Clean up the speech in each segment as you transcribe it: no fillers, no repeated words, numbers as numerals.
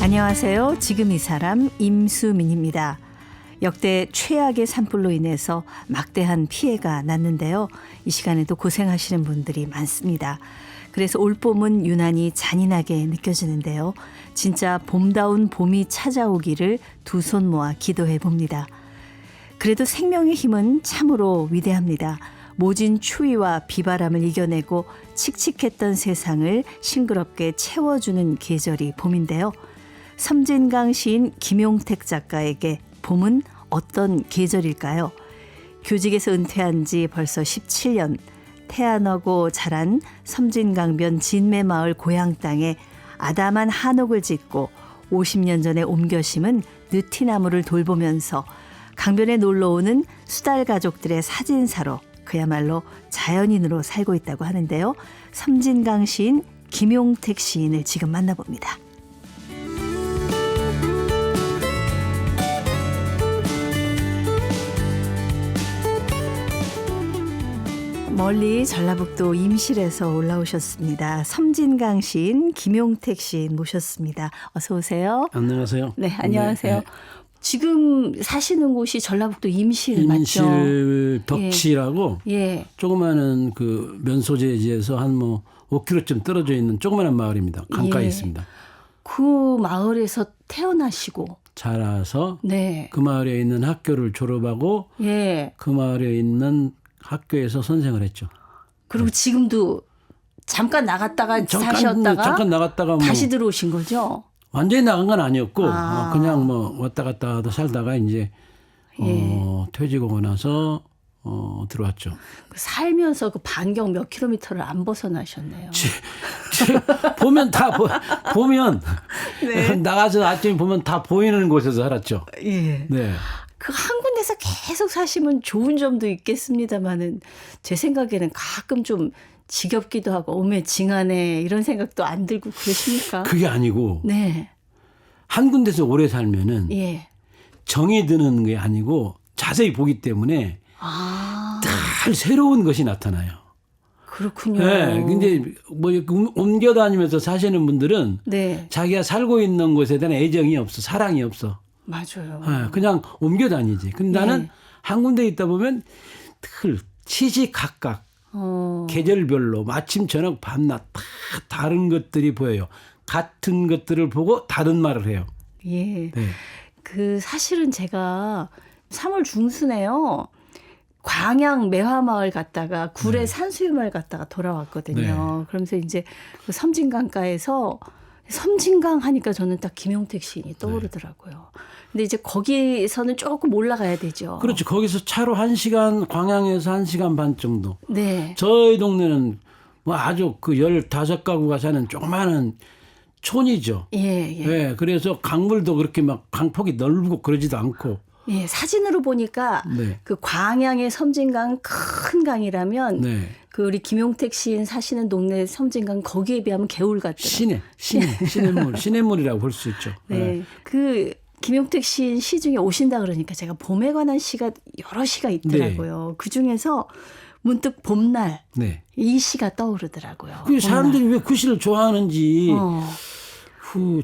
안녕하세요. 지금 이 사람 임수민입니다. 역대 최악의 산불로 인해서 막대한 피해가 났는데요. 이 시간에도 고생하시는 분들이 많습니다. 그래서 올봄은 유난히 잔인하게 느껴지는데요. 진짜 봄다운 봄이 찾아오기를 두 손 모아 기도해 봅니다. 그래도 생명의 힘은 참으로 위대합니다. 모진 추위와 비바람을 이겨내고 칙칙했던 세상을 싱그럽게 채워주는 계절이 봄인데요. 섬진강 시인 김용택 작가에게 봄은 어떤 계절일까요? 교직에서 은퇴한 지 벌써 17년, 태어나고 자란 섬진강변 진매마을 고향 땅에 아담한 한옥을 짓고 50년 전에 옮겨 심은 느티나무를 돌보면서 강변에 놀러오는 수달 가족들의 사진사로 그야말로 자연인으로 살고 있다고 하는데요. 섬진강 시인 김용택 시인을 지금 만나봅니다. 멀리 전라북도 임실에서 올라오셨습니다. 섬진강 시인 김용택 시인 모셨습니다. 어서 오세요. 안녕하세요. 네, 안녕하세요. 네. 지금 사시는 곳이 전라북도 임실 맞죠? 임실 덕치라고 예. 조그마한 그 면소재지에서 한 뭐 5km쯤 떨어져 있는 조그마한 마을입니다. 강가에 예. 있습니다. 그 마을에서 태어나시고 자라서 네. 그 마을에 있는 학교를 졸업하고 예. 그 마을에 있는 학교에서 선생을 했죠. 그리고 지금도 잠깐 나갔다가 사셨다가 잠깐 나갔다가 다시 뭐 들어오신 거죠? 완전히 나간 건 아니었고 아. 그냥 뭐 왔다 갔다 하다 살다가 이제 예. 퇴직하고 나서 들어왔죠. 살면서 그 반경 몇 킬로미터를 안 벗어나셨네요. 보면 다 보면 네. 나가서 아침에 보면 다 보이는 곳에서 살았죠. 예. 네. 그 한 군데서 계속 사시면 좋은 점도 있겠습니다만은 제 생각에는 가끔 좀 지겹기도 하고 오매징하네 이런 생각도 안 들고 그러십니까? 그게 아니고 네. 한 군데서 오래 살면은 예. 정이 드는 게 아니고 자세히 보기 때문에 아. 늘 새로운 것이 나타나요. 그렇군요. 네. 근데 뭐 이렇게 옮겨 다니면서 사시는 분들은 네. 자기가 살고 있는 곳에 대한 애정이 없어, 사랑이 없어. 맞아요. 네. 그냥 옮겨 다니지. 근데 나는 예. 한 군데 있다 보면 늘 시시각각 계절별로 아침 저녁 밤낮 다 다른 것들이 보여요. 같은 것들을 보고 다른 말을 해요. 예. 네. 그 사실은 제가 3월 중순에요. 광양 매화마을 갔다가 구례 네. 산수유마을 갔다가 돌아왔거든요. 네. 그러면서 이제 그 섬진강가에서 섬진강 하니까 저는 딱 김용택 시인이 떠오르더라고요. 근데 이제 거기서는 조금 올라가야 되죠. 그렇죠. 거기서 차로 1시간, 광양에서 1시간 반 정도. 네. 저희 동네는 뭐 아주 그 15가구가 사는 조그마한 촌이죠. 예, 예. 네, 그래서 강물도 그렇게 막 강폭이 넓고 그러지도 않고. 예, 사진으로 보니까 네. 그 광양의 섬진강 큰 강이라면 네. 그 우리 김용택 시인 사시는 동네 섬진강 거기에 비하면 개울 같더라고요. 시냇물이라고 볼 수 있죠. 네. 그 김용택 시인 시 중에 오신다 그러니까 제가 봄에 관한 시가 여러 시가 있더라고요. 그 중에서 문득 봄날 네. 이 시가 떠오르더라고요. 그 사람들이 왜 그 시를 좋아하는지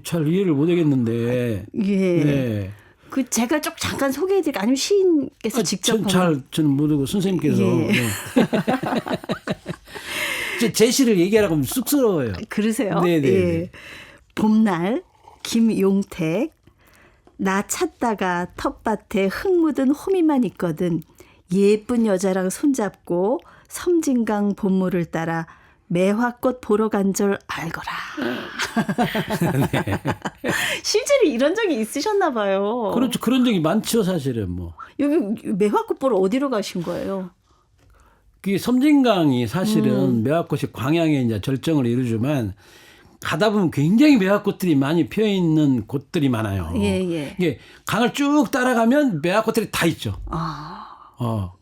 잘 이해를 못 하겠는데. 예. 네. 그 제가 좀 잠깐 소개해드릴까 아니면 시인께서 직접 저는 모르고 선생님께서. 예. 네. 제 시를 얘기하라고 하면 쑥스러워요. 그러세요? 네네. 예. 봄날 김용택 나 찾다가 텃밭에 흙 묻은 호미만 있거든 예쁜 여자랑 손잡고 섬진강 봄물을 따라 매화꽃 보러 간 줄 알거라. 네. 실제로 이런 적이 있으셨나 봐요. 그렇죠. 그런 적이 많죠, 사실은 뭐. 여기 매화꽃 보러 어디로 가신 거예요? 그 섬진강이 사실은 매화꽃이 광양에 이제 절정을 이루지만 가다 보면 굉장히 매화꽃들이 많이 피어 있는 곳들이 많아요. 예, 예. 이게 강을 쭉 따라가면 매화꽃들이 다 있죠. 아.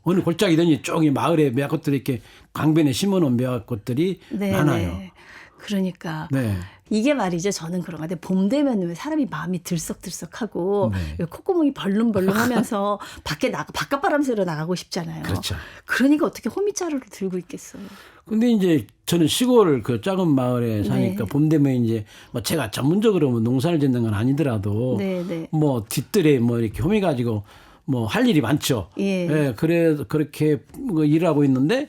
어느 골짜기든지 쭉 이 마을에 매화꽃들이 이렇게 강변에 심어놓은 매화꽃들이 네, 많아요. 네. 그러니까 네. 이게 말이죠. 저는 그런 것 같아요. 봄 되면 왜 사람이 마음이 들썩들썩하고 왜 콧구멍이 벌름벌름하면서 바깥바람 쐬러 나가고 싶잖아요. 그렇죠. 그러니까 어떻게 호미자루를 들고 있겠어요. 근데 이제 저는 시골 그 작은 마을에 사니까 봄 되면 이제 뭐 제가 전문적으로 뭐 농사를 짓는 건 아니더라도 뭐 뒷뜰에 뭐 이렇게 호미 가지고 뭐 할 일이 많죠. 예, 그래서 그렇게 뭐 일하고 있는데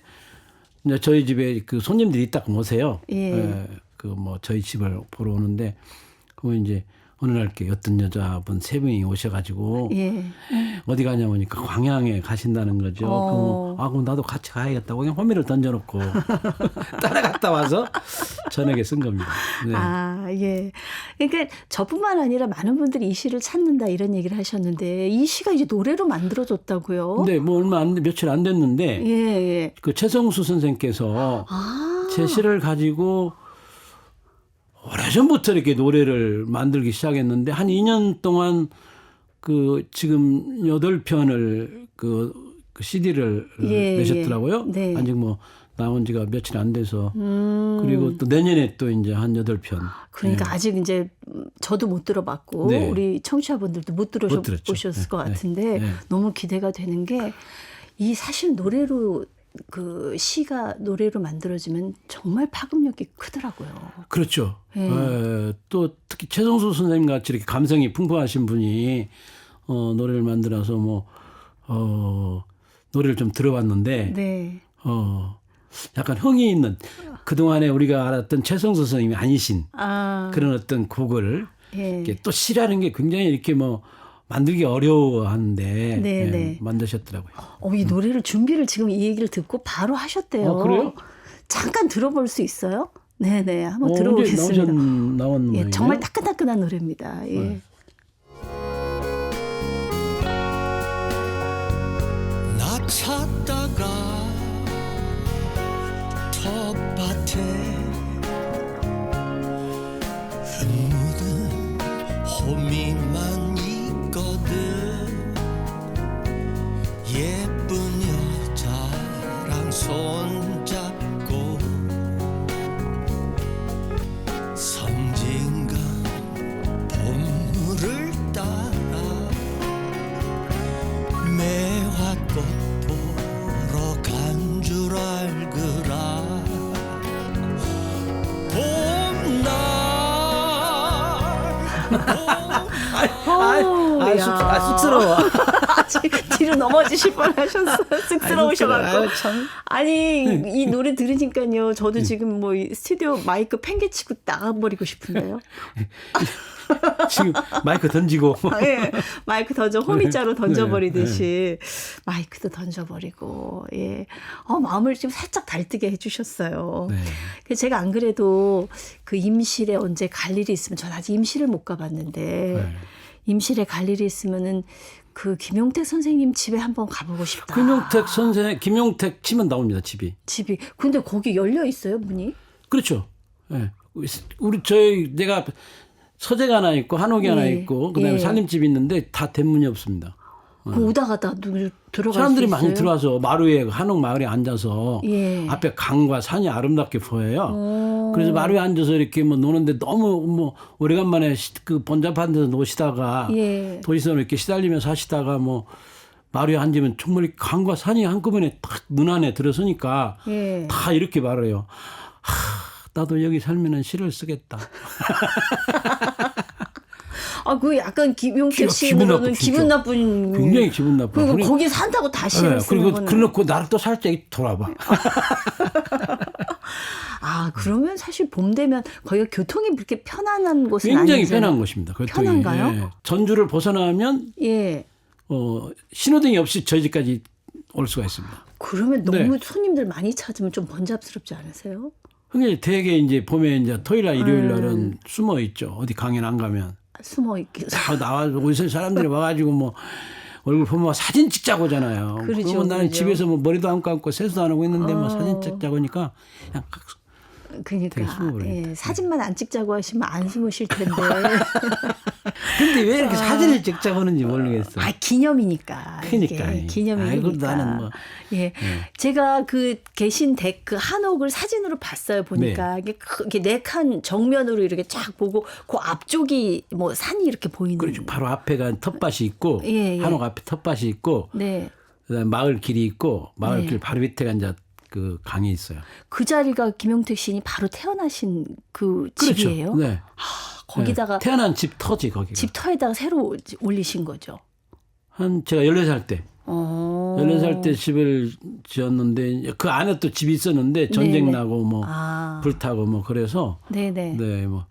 이제 저희 집에 그 손님들이 딱 오세요. 예, 그 뭐 저희 집을 보러 오는데 그 이제 어느 날 이렇게 어떤 여자분 3명이 오셔가지고 어디 가냐 보니까 광양에 가신다는 거죠. 그럼 나도 같이 가야겠다고 그냥 호미를 던져놓고 따라갔다 와서 저녁에 쓴 겁니다. 네. 아, 예. 그러니까 저뿐만 아니라 많은 분들이 이 시를 찾는다 이런 얘기를 하셨는데 이 시가 이제 노래로 만들어졌다고요? 네, 뭐 며칠 안 됐는데 그 최성수 선생께서 제 시를 가지고 오래전부터 이렇게 노래를 만들기 시작했는데 한 2년 동안 그 지금 8편을 그 CD를 내셨더라고요. 아직 뭐 나온 지가 며칠 안 돼서. 그리고 또 내년에 또 이제 한 8편. 그러니까 아직 이제 저도 못 들어봤고 우리 청취자분들도 못 들어보셨을 것 같은데 너무 기대가 되는 게 이 사실 노래로 그 시가 노래로 만들어지면 정말 파급력이 크더라고요. 그렇죠. 또 특히 최성수 선생님 같이 이렇게 감성이 풍부하신 분이 노래를 만들어서 뭐 노래를 좀 들어봤는데 약간 흥이 있는 그동안에 우리가 알았던 최성수 선생님이 아니신 그런 어떤 곡을 이렇게 또 시라는 게 굉장히 이렇게 뭐 만들기 어려워하는데 만드셨더라고요. 이 노래를 준비를 지금 이 얘기를 듣고 바로 하셨대요. 그래요? 잠깐 들어볼 수 있어요? 네네, 한번 들어보겠습니다. 나온 정말 따끈따끈한 노래입니다. 나 찾다가 텃밭에 흙 묻은 호미만 있거든. 예쁜 여자랑 손잡고 섬진강 봄물을 따라 매화꽃 보러 간 줄 알거라. 쑥스러워. 뒤로 넘어지실 뻔하셨어요. 쑥스러우셔가지고. 아니 이 노래 들으니까요. 저도 지금 뭐 스튜디오 마이크 팽개치고 나가버리고 싶은데요. 지금 마이크 던지고. 마이크 호미자로 던져버리듯이 마이크도 던져버리고. 마음을 좀 살짝 달뜨게 해주셨어요. 제가 안 그래도 그 임실에 언제 갈 일이 있으면 전 아직 임실을 못 가봤는데 임실에 갈 일이 있으면은 그 김용택 선생님 집에 한번 가보고 싶다. 김용택 치면 나옵니다. 집이. 근데 거기 열려 있어요, 문이? 그렇죠. 내가 서재가 하나 있고 한옥이 하나 있고 그다음에 살림집이 있는데 다 대문이 없습니다. 오다가 다 들어갈 사람들이 수 있어요? 많이 들어와서 마루에 한옥 마을에 앉아서 앞에 강과 산이 아름답게 보여요. 그래서 마루에 앉아서 이렇게 뭐 노는데 너무 뭐 오래간만에 그 번잡한 데서 노시다가 도시선을 이렇게 시달리면서 하시다가 뭐 마루에 앉으면 정말 강과 산이 한꺼번에 딱 눈 안에 들어서니까 다 이렇게 말해요. 나도 여기 살면은 시를 쓰겠다. 그 약간 김용택 씨는 기분 나쁜. 굉장히 기분 나빠. 그리고 거기 산다고 다 시를 쓰는 거는. 그래놓고 나를 또 살짝 돌아봐. 그러면 사실 봄 되면 거기가 교통이 그렇게 편안한 곳은 굉장히 아니잖아요. 편한 곳입니다. 편한가요? 전주를 벗어나면 신호등이 없이 저희 집까지 올 수가 있습니다. 그러면 너무 손님들 많이 찾으면 좀 번잡스럽지 않으세요? 근데 되게 이제 봄에 이제 토요일날 일요일날은 숨어 있죠. 어디 강연 안 가면. 숨어 있기. 나와서 어디서 사람들이 와가지고 뭐 얼굴 보면 사진 찍자고 하잖아요. 그러면 나는 집에서 뭐 머리도 안 감고 세수도 안 하고 있는데 뭐 사진 찍자고 하니까 그냥 그러니까 사진만 안 찍자고 하시면 안 숨으실 텐데. 근데 왜 이렇게 사진을 찍자고 하는지 모르겠어. 기념이니까. 그러니까. 기념이니까. 아이고, 나는 뭐. 예. 제가 그 계신 덱 그 한옥을 사진으로 봤어요. 보니까 네. 이게 네 칸 정면으로 이렇게 쫙 보고 그 앞쪽이 뭐 산이 이렇게 보이는. 그렇죠. 바로 앞에가 텃밭이 있고 예, 예. 한옥 앞에 텃밭이 있고 네. 그다음에 마을 길이 있고 마을 네. 길 바로 밑에가 이제 그 강이 있어요. 그 자리가 김용택 시인이 바로 태어나신 그 그렇죠. 집이에요. 네. 거기다가 네. 태어난 집 터지 거기가. 집 터에다가 새로 올리신 거죠. 한 제가 14살 때. 14살 때 집을 지었는데 그 안에 또 집이 있었는데 전쟁 네네. 나고 뭐 불타고 뭐 그래서 네네. 네, 뭐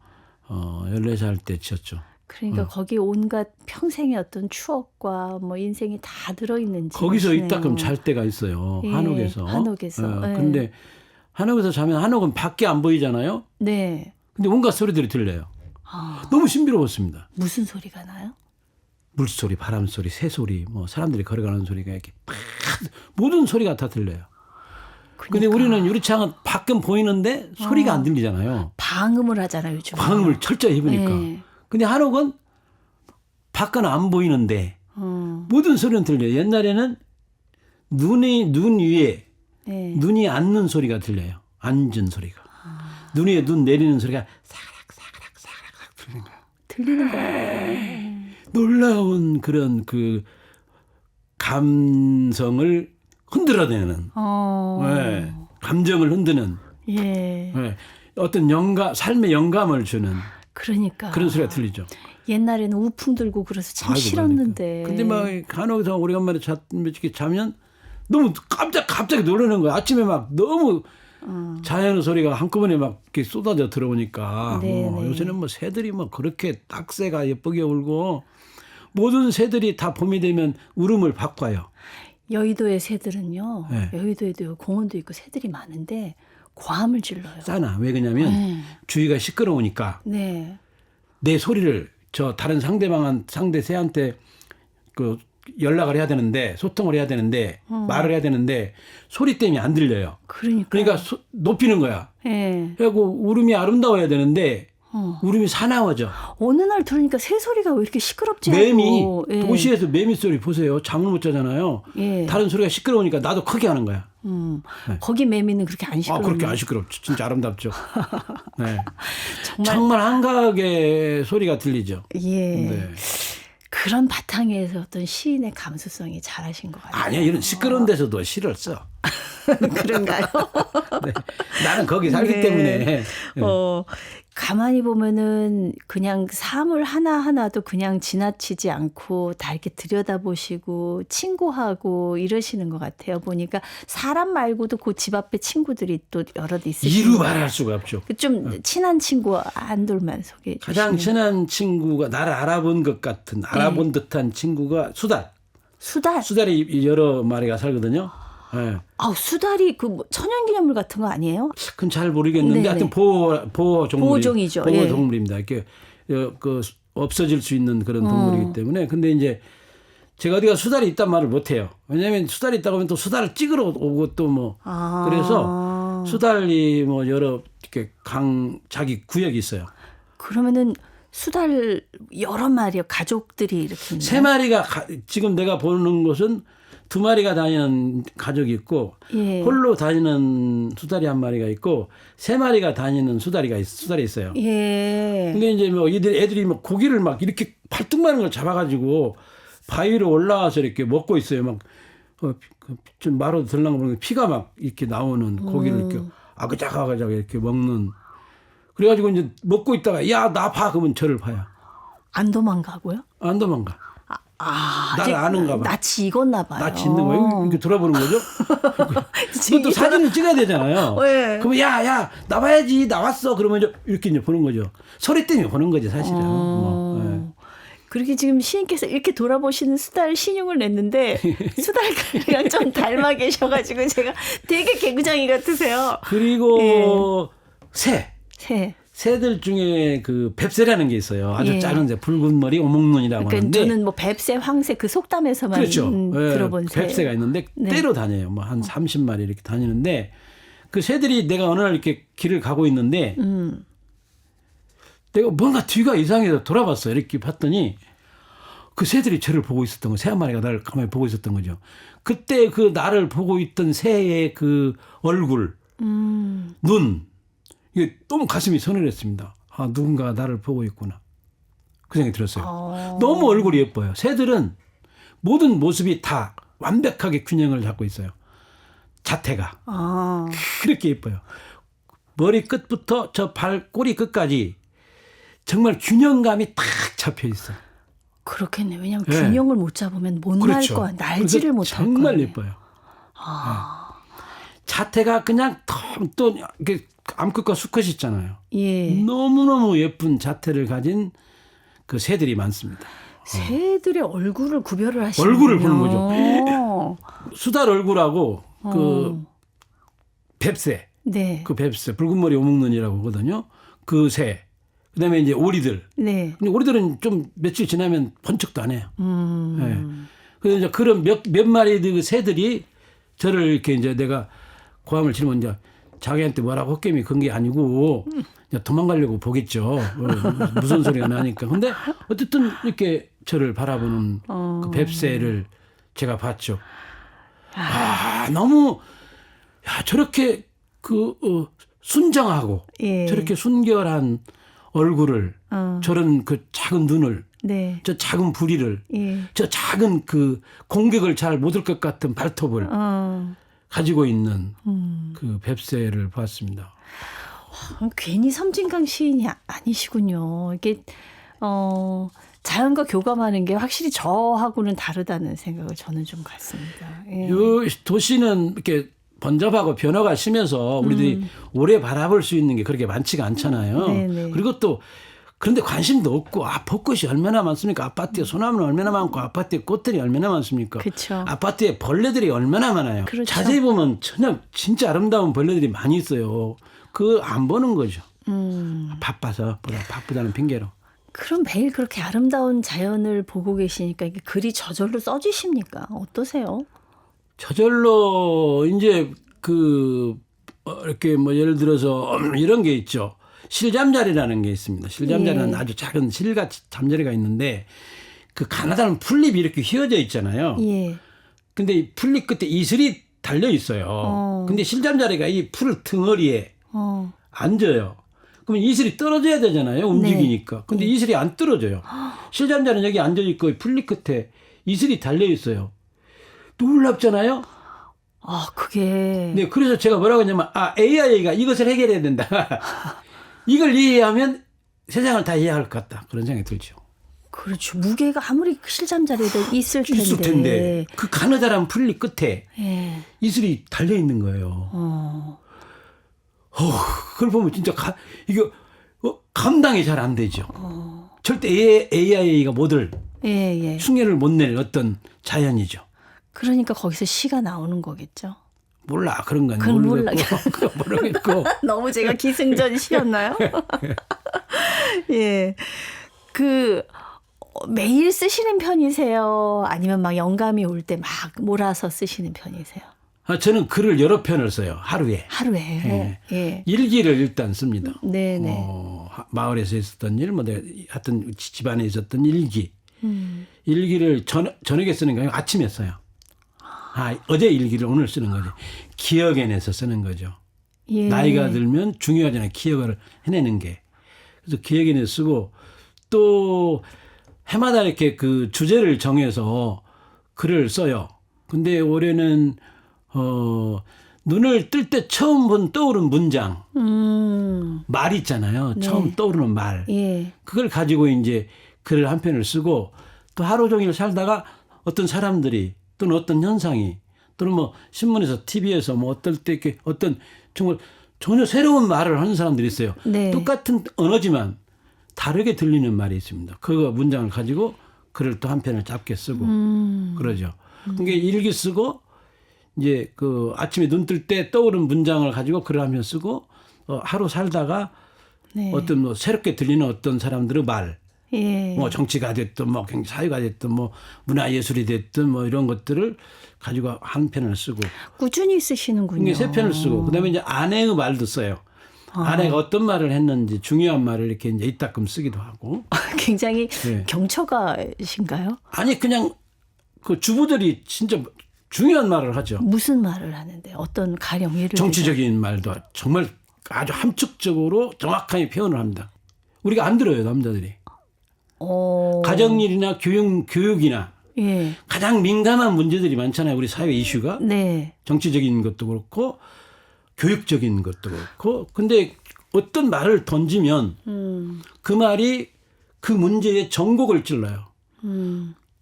14살 때 지었죠. 그러니까 거기 온갖 평생의 어떤 추억과 뭐 인생이 다 들어있는 집. 거기서 이따금 잘 때가 있어요. 예, 한옥에서. 한옥에서. 예. 근데 한옥에서 자면 한옥은 밖에 안 보이잖아요. 네. 근데 온갖 소리들이 들려요. 너무 신비로웠습니다. 무슨 소리가 나요? 물소리, 바람소리, 새소리, 뭐 사람들이 걸어가는 소리가 이렇게 막 모든 소리가 다 들려요. 근데 우리는 유리창은 밖은 보이는데 소리가 안 들리잖아요. 방음을 하잖아요, 요즘. 방음을 철저히 해보니까. 네. 근데 한옥은 밖은 안 보이는데 모든 소리는 들려요. 옛날에는 눈 위에 네. 눈이 앉는 소리가 들려요. 앉은 소리가. 눈 위에 눈 내리는 소리가 사가락 들리는 거예요. 들리는 거예요. 놀라운 그런 그 감성을 흔들어내는 네, 감정을 흔드는 예. 네, 어떤 삶의 영감을 주는 그러니까. 그런 소리가 들리죠. 옛날에는 우풍 들고 그래서 참 아이고, 싫었는데. 그러니까. 근데 막 간혹에서 오래간만에 자면 너무 갑자기 놀라는 거야. 아침에 막 너무 자연의 소리가 한꺼번에 막 이렇게 쏟아져 들어오니까 요새는 뭐 새들이 뭐 그렇게 딱새가 예쁘게 울고 모든 새들이 다 봄이 되면 울음을 바꿔요. 여의도의 새들은요. 네. 여의도에도 공원도 있고 새들이 많은데 고함을 질러요. 싸나. 왜 그러냐면 주위가 시끄러우니까 네. 내 소리를 저 다른 상대 새한테 그 연락을 해야 되는데 소통을 해야 되는데 말을 해야 되는데 소리 때문에 안 들려요. 그러니까 높이는 거야. 네. 그리고 울음이 아름다워야 되는데 울음이 사나워져. 어느 날 들으니까 새 소리가 왜 이렇게 시끄럽지 매미 않고. 예. 도시에서 매미 소리 보세요. 잠을 못 자잖아요. 예. 다른 소리가 시끄러우니까 나도 크게 하는 거야. 네. 거기 매미는 그렇게 안 시끄러워요. 그렇게 안 시끄럽죠. 진짜 아름답죠. 네. 정말 한가하게 소리가 들리죠. 예. 네. 그런 바탕에서 어떤 시인의 감수성이 잘하신 것 같아요. 아니야, 이런 시끄러운 데서도 시를 써. 그런가요? 네. 나는 거기 살기 네. 때문에. 네. 가만히 보면은 그냥 삶을 하나하나도 그냥 지나치지 않고 다 이렇게 들여다보시고 친구하고 이러시는 것 같아요. 보니까 사람 말고도 그 집 앞에 친구들이 또 여럿 있으시고. 이루 말할 수가 없죠. 좀 친한 친구 한둘만 소개해 주시면. 가장 친한 친구가 나를 알아본 것 같은 알아본 듯한 친구가 수달. 수달이 여러 마리가 살거든요. 네. 수달이 그 천연기념물 같은 거 아니에요? 그건 잘 모르겠는데 네네. 하여튼 보호종이죠. 보호 예. 동물입니다. 이렇게 그 없어질 수 있는 그런 동물이기 때문에. 근데 이제 제가 어디가 수달이 있단 말을 못 해요. 왜냐하면 수달이 있다고 하면 또 수달을 찍으러 오고 또 뭐 그래서 수달이 뭐 여러 이렇게 자기 구역이 있어요. 그러면은 수달 여러 마리요 가족들이 이렇게 있나요? 3마리가 지금 내가 보는 곳은 2마리가 다니는 가족이 있고 예. 홀로 다니는 수달이 1마리가 있고 3마리가 다니는 수달이 있어요. 예. 근데 이제 뭐 애들이 막 고기를 막 이렇게 팔뚝만한 걸 잡아가지고 바위로 올라와서 이렇게 먹고 있어요. 막 좀 마루 들랑 보면 피가 막 이렇게 나오는 고기를 이렇게 아그작아그작 이렇게 먹는. 그래가지고 이제 먹고 있다가 야, 나 봐. 그러면 저를 봐요. 안 도망가고요? 안 도망가. 나를 아는가 봐. 낯이 익었나 봐요. 낯이 있는 거예요. 이렇게 돌아보는 거죠. 그것도 사진을 찍어야 되잖아요. 네. 그러면 야, 나와야지. 나왔어. 그러면 이렇게 이제 보는 거죠. 소리 때문에 보는 거지, 사실은. 네. 그렇게 지금 시인께서 이렇게 돌아보시는 수달 신용을 냈는데 수달이랑 좀 닮아 계셔가지고 제가 되게 개구장이 같으세요. 그리고 새. 새들 중에 그 뱁새라는 게 있어요. 아주 작은 새, 붉은 머리, 오목눈이라고 그러니까 하는데. 눈은 뭐 뱁새, 황새 그 속담에서만 그렇죠. 들어본 새. 뱁새가 있는데 네. 때로 다녀요. 뭐 한 30마리 이렇게 다니는데 그 새들이 내가 어느 날 이렇게 길을 가고 있는데 내가 뭔가 뒤가 이상해서 돌아봤어요. 이렇게 봤더니 그 새들이 저를 보고 있었던 거, 새 한 마리가 나를 가만히 보고 있었던 거죠. 그때 그 나를 보고 있던 새의 그 얼굴, 눈, 이게 너무 가슴이 서늘했습니다. 아, 누군가 나를 보고 있구나. 그 생각이 들었어요. 너무 얼굴이 예뻐요. 새들은 모든 모습이 다 완벽하게 균형을 잡고 있어요. 자태가. 그렇게 예뻐요. 머리 끝부터 저 발 꼬리 끝까지 정말 균형감이 딱 잡혀 있어. 그렇겠네. 왜냐하면 네. 균형을 못 잡으면 못 그렇죠. 날 거야. 날지를 못할 거야. 정말 예뻐요. 네. 자태가 그냥 또 이렇게 암컷과 수컷이 있잖아요. 예. 너무너무 예쁜 자태를 가진 그 새들이 많습니다. 새들의 얼굴을 구별을 하시는 얼굴을 보는 거죠. 수달 얼굴하고 그 뱁새, 네. 그 뱁새, 붉은 머리 오목눈이라고 하거든요. 그 새. 그다음에 이제 오리들. 네. 근데 오리들은 좀 며칠 지나면 번쩍도 안 해요. 네. 그래서 이제 그런 몇 마리 그 새들이 저를 이렇게 이제 내가 고함을 치면 이제 자기한테 뭐라고 헛개미 건 게 아니고 이제 도망가려고 보겠죠. 무슨 소리가 나니까. 근데 어쨌든 이렇게 저를 바라보는 그 뱁새를 제가 봤죠. 너무 저렇게 순정하고 예. 저렇게 순결한 얼굴을 저런 그 작은 눈을 네. 저 작은 부리를 예. 저 작은 그 공격을 잘 못 할 것 같은 발톱을 가지고 있는 그 뱁새를 봤습니다. 괜히 섬진강 시인이 아니시군요. 이게 자연과 교감하는 게 확실히 저하고는 다르다는 생각을 저는 좀 갖습니다. 예. 이 도시는 이렇게 번잡하고 변화가 심해서 우리들이 오래 바라볼 수 있는 게 그렇게 많지가 않잖아요. 네네. 그리고 또 그런데 관심도 없고 벚꽃이 얼마나 많습니까? 아파트에 소나무는 얼마나 많고 아파트에 꽃들이 얼마나 많습니까? 그쵸. 아파트에 벌레들이 얼마나 많아요. 그렇죠. 자세히 보면 전혀 진짜 아름다운 벌레들이 많이 있어요. 그거 안 보는 거죠. 바빠서 바쁘다는 핑계로. 그럼 매일 그렇게 아름다운 자연을 보고 계시니까 이게 글이 저절로 써지십니까? 어떠세요? 저절로 이제 이렇게 뭐 예를 들어서 이런 게 있죠. 실잠자리라는 게 있습니다. 실잠자리는 예. 아주 작은 실같이 잠자리가 있는데 그 가느다란 풀잎이 이렇게 휘어져 있잖아요. 예. 근데 이 풀잎 끝에 이슬이 달려 있어요. 근데 실잠자리가 이 풀 등어리에 앉아요. 그러면 이슬이 떨어져야 되잖아요. 움직이니까. 네. 근데 이슬이 안 떨어져요. 실잠자리는 여기 앉아 있고 풀잎 끝에 이슬이 달려 있어요. 놀랍잖아요. 그게. 네, 그래서 제가 뭐라고 했냐면, AI가 이것을 해결해야 된다. 이걸 이해하면 세상을 다 이해할 것 같다. 그런 생각이 들죠. 그렇죠. 무게가 아무리 실잠자리에도 있을 텐데. 있을 텐데, 그 가느다란 풀잎 끝에 예. 이슬이 달려 있는 거예요. 그걸 보면 진짜 이거 감당이 잘 안 되죠. 절대 AI가 못을 예. 흉내를 못 낼 어떤 자연이죠. 그러니까 거기서 시가 나오는 거겠죠. 몰라 그런 건 그건 모르겠고 너무 제가 기승전시였나요? 예. 매일 쓰시는 편이세요? 아니면 막 영감이 올 때 막 몰아서 쓰시는 편이세요? 저는 글을 여러 편을 써요. 하루에. 하루에. 예. 일기를 일단 씁니다. 네네. 마을에서 있었던 일, 내가 하여튼 집안에 있었던 일기. 일기를 저녁에 쓰는 거 아니고 아침에 써요. 어제 일기를 오늘 쓰는 거죠. 기억해내서 쓰는 거죠. 예. 나이가 들면 중요하잖아요. 기억을 해내는 게. 그래서 기억해내서 쓰고 또 해마다 이렇게 그 주제를 정해서 글을 써요. 근데 올해는 눈을 뜰 때 처음 떠오른 문장. 말 있잖아요. 네. 처음 떠오르는 말. 예. 그걸 가지고 이제 글을 한 편을 쓰고 또 하루 종일 살다가 어떤 사람들이 또는 어떤 현상이 또는 뭐 신문에서 TV에서 뭐 어떨 때 이렇게 어떤 정말 전혀 새로운 말을 하는 사람들이 있어요. 네. 똑같은 언어지만 다르게 들리는 말이 있습니다. 그 문장을 가지고 글을 또 한 편을 짧게 쓰고 그러죠. 그러니까 일기 쓰고 이제 그 아침에 눈 뜰 때 떠오른 문장을 가지고 글을 한 편 쓰고 하루 살다가 네. 어떤 뭐 새롭게 들리는 어떤 사람들의 말, 예. 뭐 정치가 됐든 뭐 사회가 됐든 뭐 문화예술이 됐든 뭐 이런 것들을 가지고 한 편을 쓰고 꾸준히 쓰시는군요. 이게 세 편을 쓰고 그다음에 이제 아내의 말도 써요. 아내가 어떤 말을 했는지 중요한 말을 이렇게 이제 이따금 쓰기도 하고. 굉장히 네. 경처가신가요? 아니 그냥 그 주부들이 진짜 중요한 말을 하죠. 무슨 말을 하는데 어떤 가령 예를 정치적인 말도 정말 아주 함축적으로 정확하게 표현을 합니다. 우리가 안 들어요, 남자들이. 가정일이나 교육이나 예. 가장 민감한 문제들이 많잖아요. 우리 사회 이슈가. 네. 정치적인 것도 그렇고 교육적인 것도 그렇고. 근데 어떤 말을 던지면 그 말이 그 문제의 전곡을 찔러요.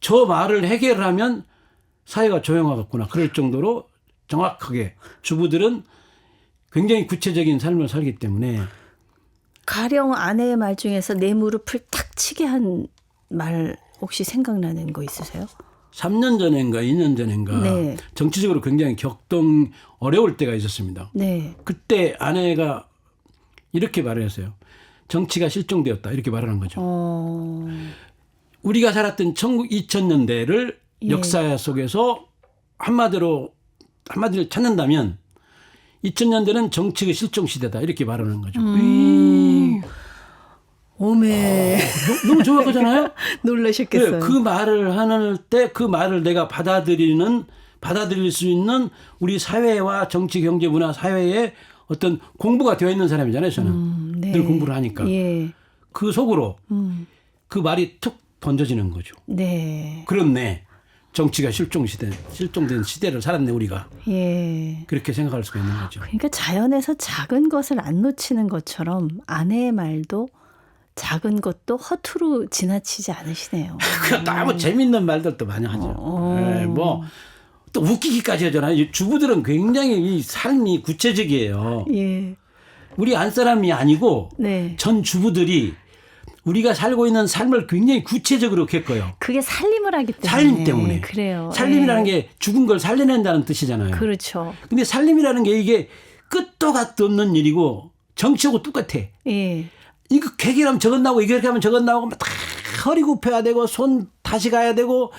저 말을 해결하면 사회가 조용하겠구나. 그럴 정도로 정확하게 주부들은 굉장히 구체적인 삶을 살기 때문에. 가령 아내의 말 중에서 내 무릎을 탁 치게 한 말 혹시 생각나는 거 있으세요? 3년 전인가 2년 전인가 네. 정치적으로 굉장히 어려울 때가 있었습니다. 네. 그때 아내가 이렇게 말을 했어요. 정치가 실종되었다. 이렇게 말을 한 거죠. 우리가 살았던 2000년대를 예. 역사 속에서 한마디로 찾는다면 2000년대는 정치가 실종 시대다. 이렇게 말하는 거죠. 오메. 너무 정확하잖아요. 놀라셨겠어요. 네, 그 말을 하는 때 그 말을 내가 받아들일 수 있는 우리 사회와 정치, 경제, 문화, 사회에 어떤 공부가 되어 있는 사람이잖아요. 저는 네. 늘 공부를 하니까. 예. 그 속으로 그 말이 툭 던져지는 거죠. 네. 그렇네. 정치가 실종된 시대를 살았네 우리가. 예. 그렇게 생각할 수가 있는 거죠. 그러니까 자연에서 작은 것을 안 놓치는 것처럼 아내의 말도 작은 것도 허투루 지나치지 않으시네요. 너무 재밌는 말들도 많이 하죠. 네, 뭐 또 웃기기까지 하잖아요. 주부들은 굉장히 이 삶이 구체적이에요. 예. 우리 안사람이 아니고 네. 전 주부들이 우리가 살고 있는 삶을 굉장히 구체적으로 겪어요. 그게 살림을 하기 때문에. 살림 때문에. 그래요. 살림이라는 예. 게 죽은 걸 살려낸다는 뜻이잖아요. 그렇죠. 근데 살림이라는 게 이게 끝도 갓도 없는 일이고 정치하고 똑같아. 예. 이거 해결하면 저것 나오고 이렇게 하면 저것 나오고 다 허리 굽혀야 되고 손 다시 가야 되고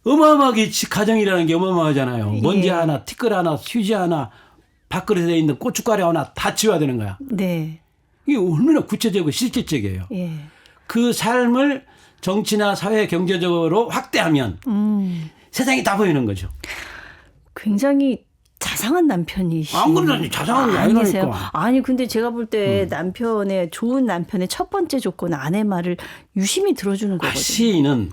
어마어마하게 가정이라는 게 어마어마하잖아요. 먼지 예. 하나, 티끌 하나, 휴지 하나, 밥그릇에 있는 고춧가루 하나 다 치워야 되는 거야. 네. 이게 얼마나 구체적이고 실질적이에요. 예. 그 삶을 정치나 사회 경제적으로 확대하면 세상이 다 보이는 거죠. 굉장히 자상한 남편이시. 안 그러다니 자상한 게 아니세요? 아니라니까. 아니 근데 제가 볼 때 좋은 남편의 첫 번째 조건은 아내 말을 유심히 들어주는 거거든요. 시인은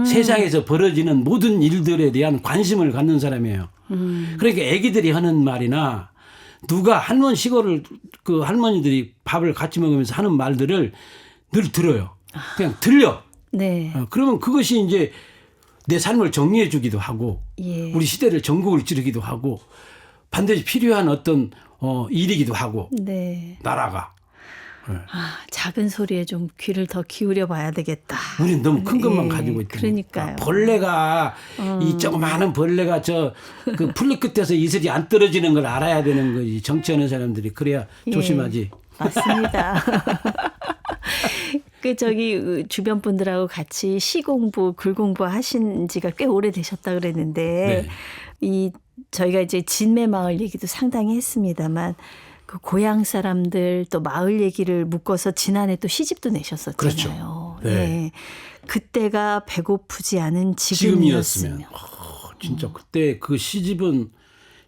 세상에서 벌어지는 모든 일들에 대한 관심을 갖는 사람이에요. 그러니까 애기들이 하는 말이나 누가 시골을 그 할머니들이 밥을 같이 먹으면서 하는 말들을 늘 들어요. 그냥 들려. 네. 그러면 그것이 이제 내 삶을 정리해 주기도 하고 예. 우리 시대를 전국을 찌르기도 하고 반드시 필요한 어떤 일이기도 하고 네. 나라가. 작은 소리에 좀 귀를 더 기울여 봐야 되겠다. 우리는 너무 큰 것만 예, 가지고 있다. 그러니까요. 벌레가 이 조그마한 벌레가 그 풀잎 끝에서 이슬이 안 떨어지는 걸 알아야 되는 거지. 정치하는 사람들이 그래야 조심하지. 맞습니다. 주변 분들하고 같이 시 공부, 글 공부 하신 지가 꽤 오래 되셨다 그랬는데 네. 저희가 이제 진매 마을 얘기도 상당히 했습니다만 그 고향 사람들 또 마을 얘기를 묶어서 지난해 또 시집도 내셨었잖아요. 그렇죠. 네. 네. 그때가 배고프지 않은 지금이었으면. 진짜 그때 그 시집은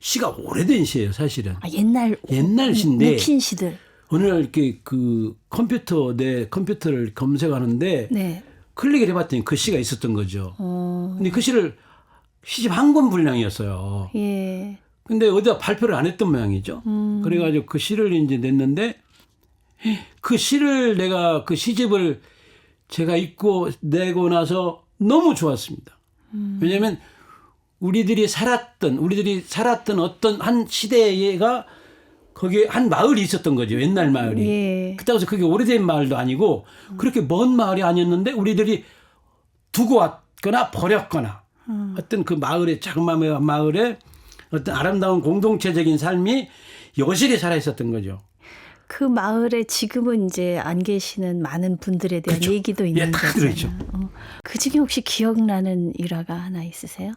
시가 오래된 시예요, 사실은. 옛날 시인데 묵힌 시들. 어느 날 이렇게 그 내 컴퓨터를 검색하는데 네. 클릭을 해봤더니 그 시가 있었던 거죠. 근데 그 시를 시집 한 권 분량이었어요. 예. 근데 어디다 발표를 안 했던 모양이죠. 그래가지고 그 시를 이제 냈는데 그 시를 내가 그 시집을 제가 읽고 내고 나서 너무 좋았습니다. 왜냐하면 우리들이 살았던 어떤 한 시대가 거기에 한 마을이 있었던 거죠. 옛날 마을이. 예. 그렇다고 해서 그게 오래된 마을도 아니고 그렇게 먼 마을이 아니었는데 우리들이 두고 왔거나 버렸거나 어떤 그 마을의 작은 마을에 어떤 아름다운 공동체적인 삶이 여실히 살아 있었던 거죠. 그 마을에 지금은 이제 안 계시는 많은 분들에 대한 그렇죠. 얘기도 있는 다 거잖아요. 들어있죠. 그 중에 혹시 기억나는 일화가 하나 있으세요?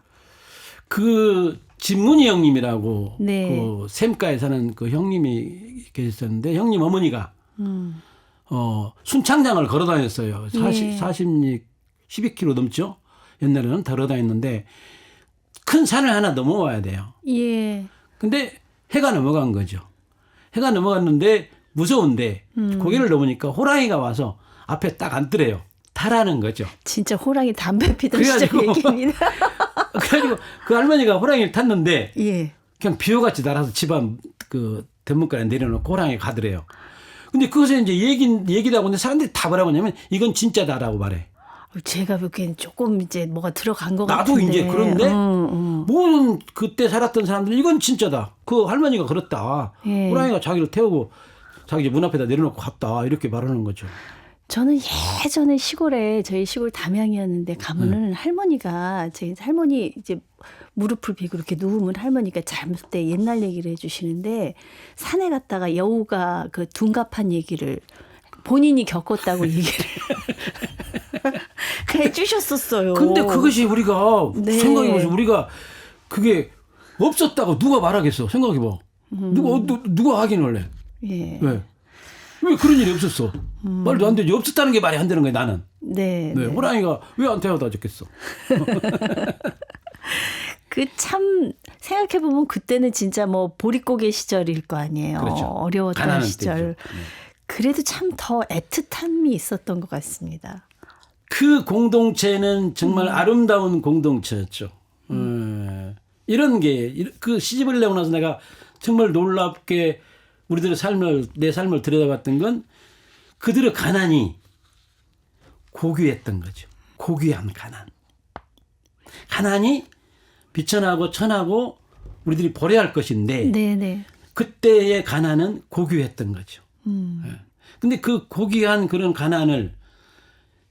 그 진문희 형님이라고 네. 그 샘가에 사는 그 형님이 계셨었는데 형님 어머니가 순창장을 걸어 다녔어요. 12km 넘죠. 옛날에는 걸어 다녔는데 큰 산을 하나 넘어와야 돼요. 예. 근데 해가 넘어간 거죠. 해가 넘어갔는데 무서운데 고개를 넘으니까 호랑이가 와서 앞에 딱 앉더래요. 타라는 거죠. 진짜 호랑이 담배 피던 시절 얘기입니다. 그래가지고 그 할머니가 호랑이를 탔는데 예. 그냥 비호같이 날아서 집안 그 대문간에 내려놓고 호랑이가 가더래요. 근데 그것에 이제 얘기를 하고 있는데 사람들이 다 뭐라고 하냐면 이건 진짜다라고 말해. 제가 보기엔 조금 이제 뭐가 들어간 것 나도 같은데. 이제 그런데 모든 그때 살았던 사람들은 이건 진짜다. 그 할머니가 그렇다. 예. 호랑이가 자기를 태우고 자기 문 앞에다 내려놓고 갔다. 이렇게 말하는 거죠. 저는 예전에 시골에 저희 시골 담양이었는데 가면은 할머니가 제 할머니 이제 무릎을 베고 이렇게 누우면 할머니가 잘못 때 옛날 얘기를 해주시는데 산에 갔다가 여우가 그 둔갑한 얘기를 본인이 겪었다고 얘기를 해주셨었어요. 근데 그것이 우리가 네. 생각해보세요. 우리가 그게 없었다고 누가 말하겠어. 생각해봐. 누가 하긴 원래. 예. 왜 그런 일이 없었어? 말도 안 되지. 없었다는 게 말이 안 되는 거야 나는. 네. 네. 호랑이가 왜 안 태워다 줬겠어? 그 참 생각해 보면 그때는 진짜 뭐 보릿고개 시절일 거 아니에요. 그렇죠. 어려웠던 시절. 때죠. 네. 그래도 참 더 애틋함이 있었던 것 같습니다. 그 공동체는 정말 아름다운 공동체였죠. 이런 게 그 시집을 내고 나서 내가 정말 놀랍게 우리들의 내 삶을 들여다봤던 건 그들의 가난이 고귀했던 거죠. 고귀한 가난. 가난이 비천하고 천하고 우리들이 버려야 할 것인데 네네. 그때의 가난은 고귀했던 거죠. 근데 그 고귀한 그런 가난을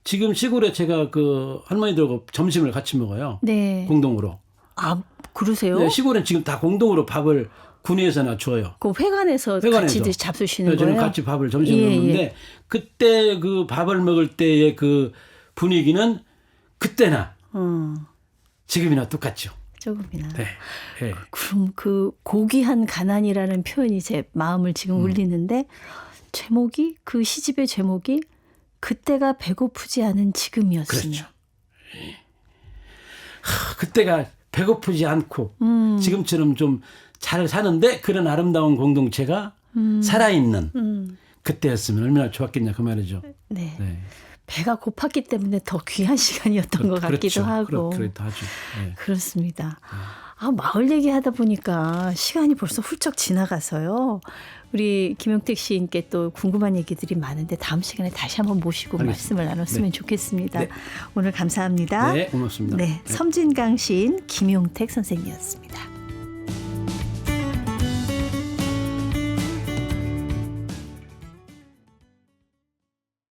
지금 시골에 제가 그 할머니들하고 점심을 같이 먹어요. 네. 공동으로. 아, 그러세요? 네, 시골은 지금 다 공동으로 밥을 군위에서나 줘요. 그 회관에서 같이 잡수시는 네, 거예요? 저는 같이 밥을 점심을 먹는데 예. 그때 그 밥을 먹을 때의 그 분위기는 그때나 지금이나 똑같죠. 조금이나. 네. 네. 그럼 그 고귀한 가난이라는 표현이 제 마음을 지금 울리는데 제목이 그 시집의 제목이 그때가 배고프지 않은 지금이었으며. 그렇죠. 그때가 배고프지 않고 지금처럼 좀 잘 사는데 그런 아름다운 공동체가 살아있는 그때였으면 얼마나 좋았겠냐 그 말이죠. 네. 네. 배가 고팠기 때문에 더 귀한 시간이었던 것 같기도 그렇죠. 하고. 그렇기도 하죠. 네. 그렇습니다. 아, 마을 얘기하다 보니까 시간이 벌써 훌쩍 지나가서요. 우리 김용택 시인께 또 궁금한 얘기들이 많은데 다음 시간에 다시 한번 모시고 알겠습니다. 말씀을 나눴으면 네. 좋겠습니다. 네. 오늘 감사합니다. 네, 고맙습니다. 네, 섬진강 시인 김용택 선생님이었습니다.